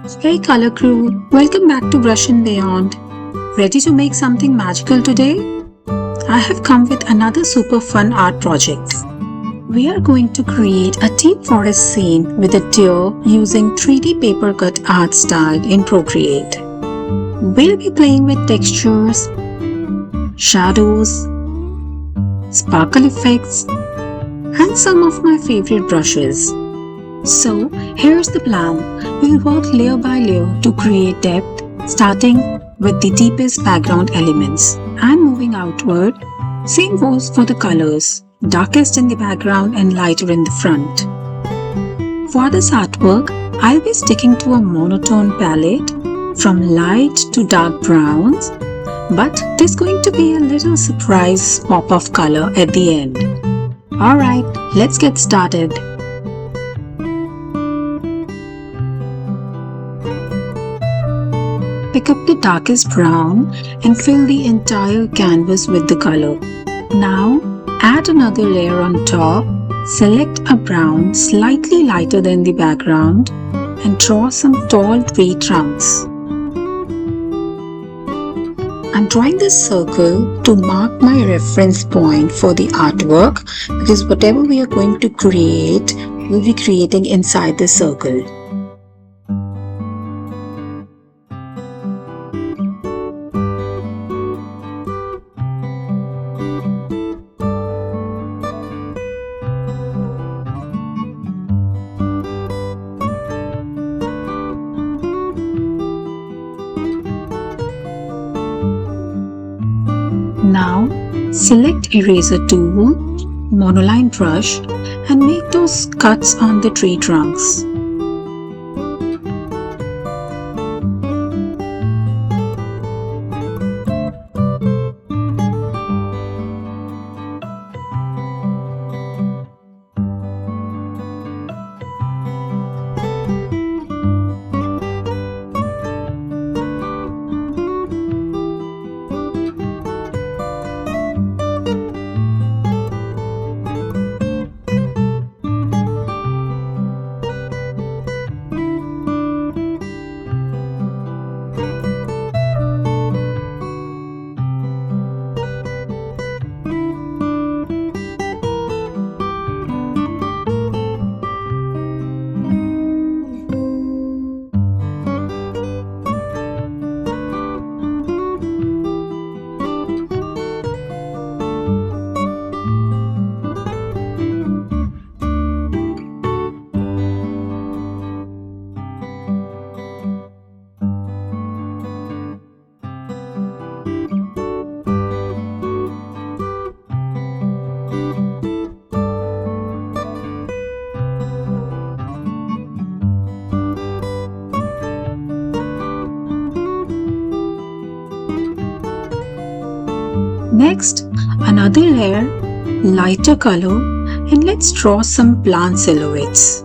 Hey color crew, welcome back to Brush and Beyond. Ready to make something magical today? I have come with another super fun art project. We are going to create a deep forest scene with a deer using 3D paper cut art style in Procreate. We'll be playing with textures, shadows, sparkle effects, and some of my favorite brushes. So here's the plan. We'll work layer by layer to create depth, starting with the deepest background elements and moving outward. Same goes for the colors, darkest in the background and lighter in the front. For this artwork, I'll be sticking to a monotone palette from light to dark browns, but there's going to be a little surprise pop of color at the end. Alright, let's get started. Pick up the darkest brown and fill the entire canvas with the color. Now, add another layer on top. Select a brown slightly lighter than the background and draw some tall tree trunks. I'm drawing this circle to mark my reference point for the artwork because whatever we are going to create, we'll be creating inside the circle. Now, select Eraser tool, monoline brush and make those cuts on the tree trunks. Next, another layer, lighter color, and let's draw some plant silhouettes.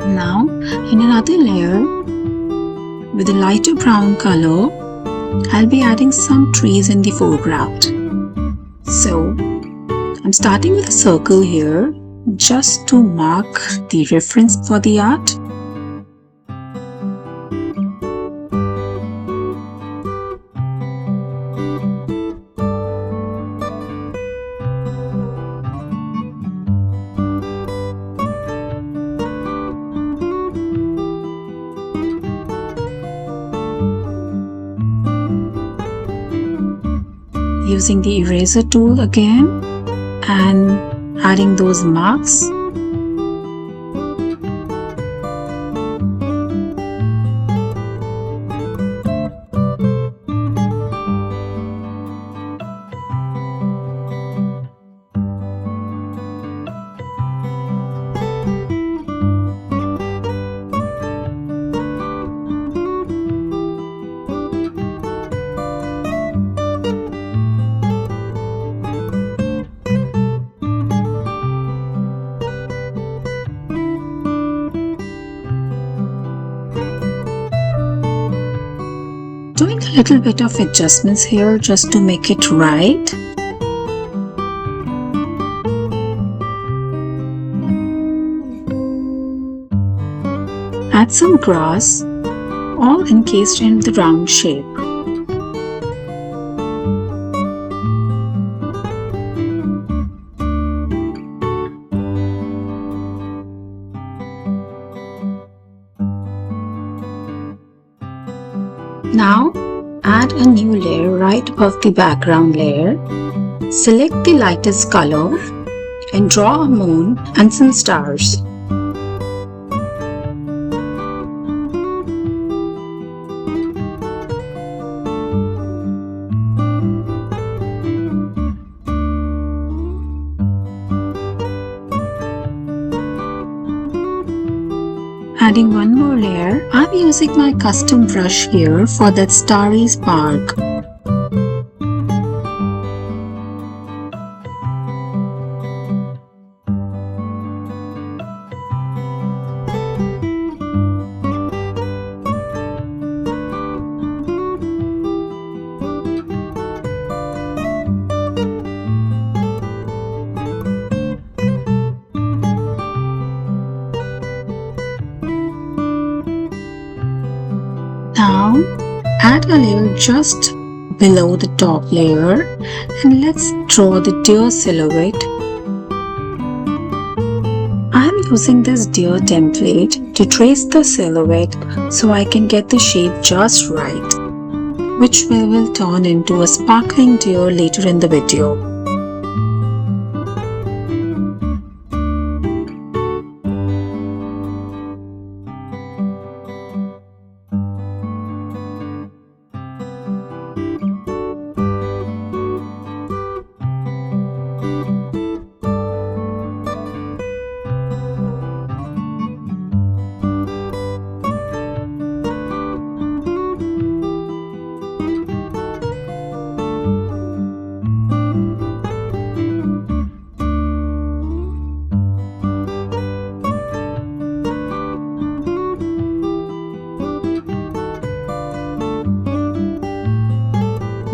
Now, in another layer, with a lighter brown color, I'll be adding some trees in the foreground. So, I'm starting with a circle here, just to mark the reference for the art. Using the eraser tool again and adding those marks. Doing a little bit of adjustments here just to make it right. Add some grass, all encased in the round shape. Now, add a new layer right above the background layer. Select the lightest color and draw a moon and some stars. Adding one more layer, I'm using my custom brush here for that starry spark. Now, add a layer just below the top layer and let's draw the deer silhouette. I am using this deer template to trace the silhouette so I can get the shape just right, which will turn into a sparkling deer later in the video.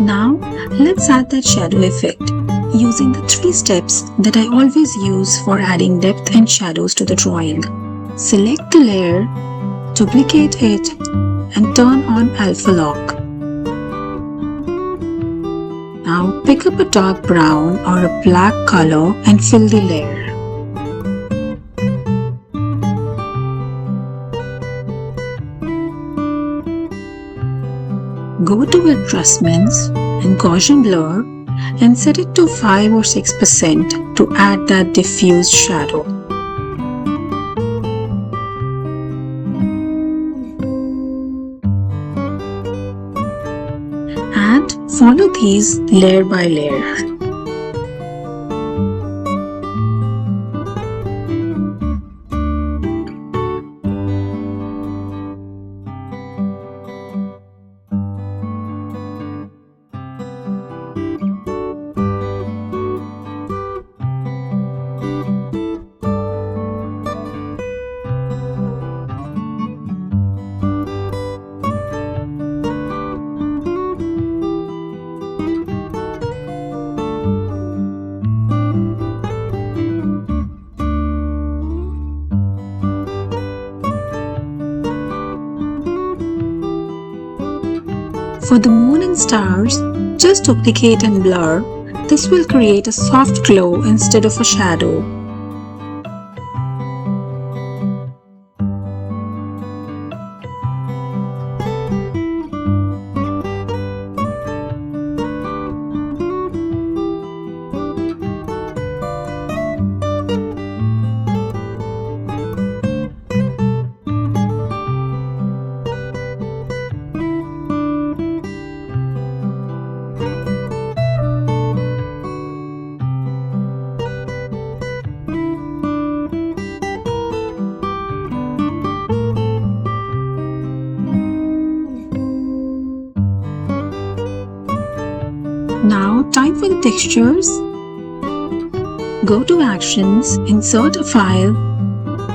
Now, let's add that shadow effect using the 3 steps that I always use for adding depth and shadows to the drawing. Select the layer, duplicate it, and turn on alpha lock. Now, pick up a dark brown or a black color and fill the layer. Go to adjustments and Gaussian blur and set it to 5 or 6% to add that diffused shadow. And follow these layer by layer. For the moon and stars, just duplicate and blur. This will create a soft glow instead of a shadow. textures, go to Actions, insert a file,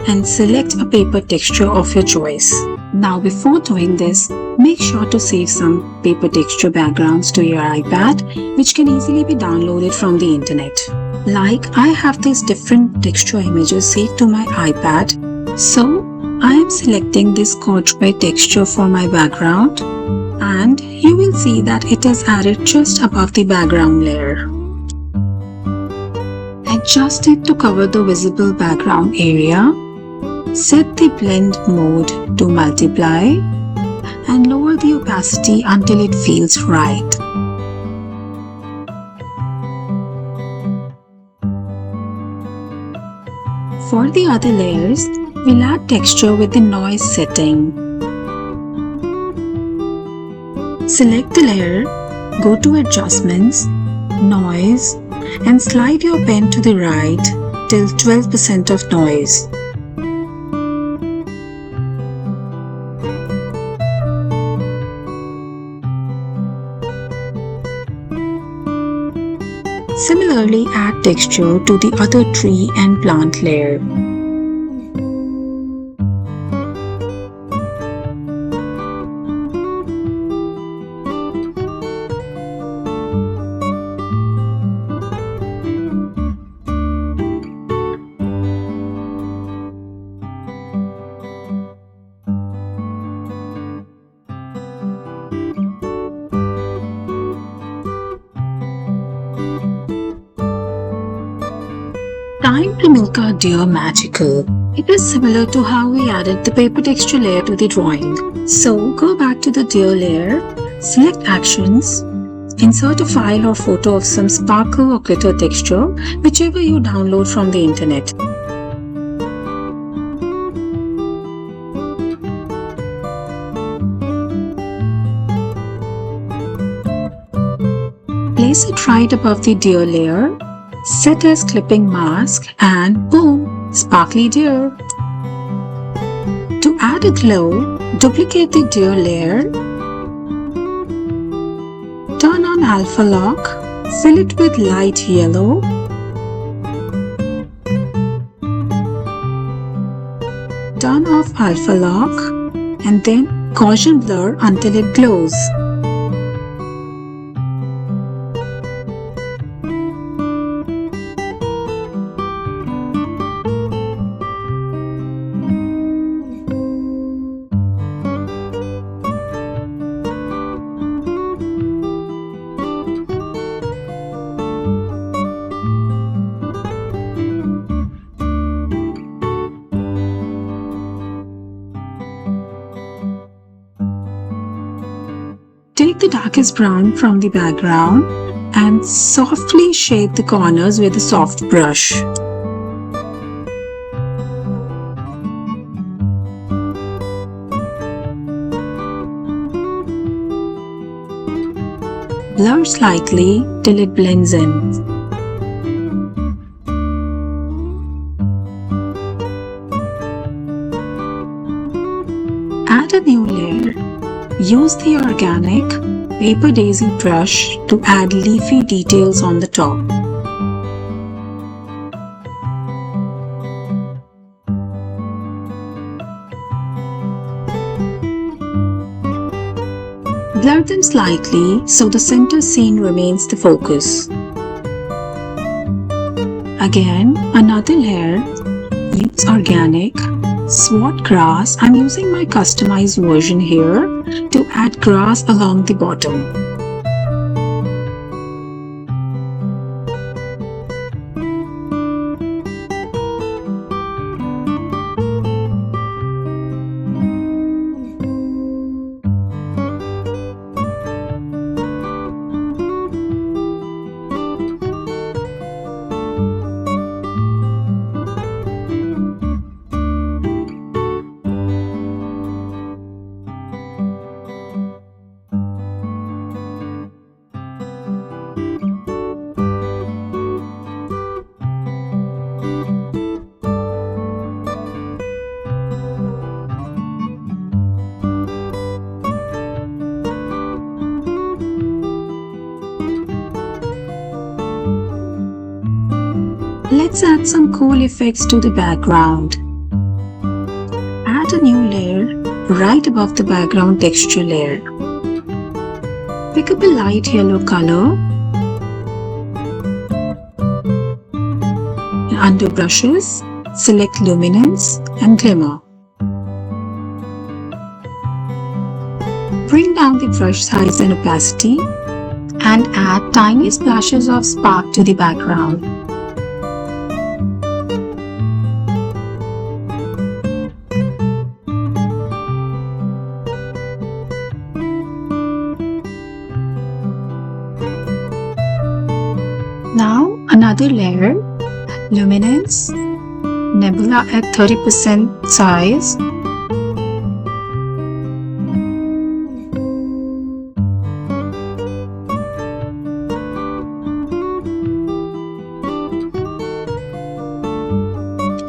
and select a paper texture of your choice. Now before doing this, make sure to save some paper texture backgrounds to your iPad, which can easily be downloaded from the internet. Like, I have these different texture images saved to my iPad, so I am selecting this corduroy texture for my background, and you will see that it is added just above the background layer. Adjust it to cover the visible background area. Set the blend mode to multiply and lower the opacity until it feels right. For the other layers, we'll add texture with the noise setting. Select the layer, go to Adjustments, Noise, and slide your pen to the right till 12% of noise. Similarly, add texture to the other tree and plant layer. Time to make our deer magical. It is similar to how we added the paper texture layer to the drawing. So go back to the deer layer, select Actions, insert a file or photo of some sparkle or glitter texture, whichever you download from the internet. Place it right above the deer layer. Set as clipping mask and boom, sparkly deer. To add a glow, duplicate the deer layer, turn on alpha lock, fill it with light yellow, turn off alpha lock, and then Gaussian blur until it glows. Take the darkest brown from the background and softly shade the corners with a soft brush. Blur slightly till it blends in. Add a new layer. Use the organic paper daisy brush to add leafy details on the top. Blur them slightly so the center scene remains the focus. Again, another layer. Use organic swat grass. I'm using my customized version here to add grass along the bottom. Let's add some cool effects to the background. Add a new layer right above the background texture layer. Pick up a light yellow color. Under brushes, select luminance and glimmer. Bring down the brush size and opacity and add tiny splashes of spark to the background. Now another layer, luminance, nebula at 30% size,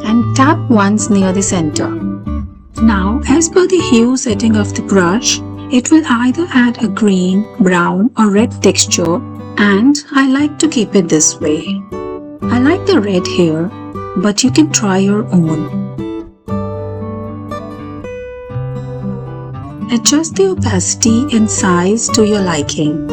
and tap once near the center. Now, as per the hue setting of the brush, it will either add a green, brown or red texture, and I like to keep it this way. I like the red here, but you can try your own. Adjust the opacity and size to your liking.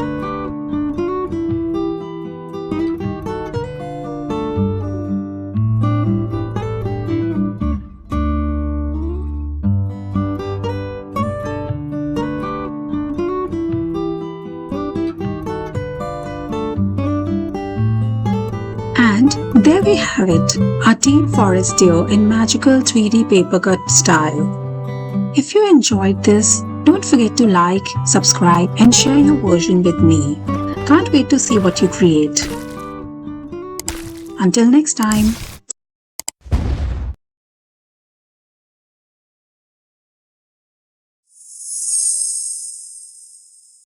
And there we have it, our teen forest deer in magical 3D paper cut style. If you enjoyed this, don't forget to like, subscribe and share your version with me. Can't wait to see what you create. Until next time.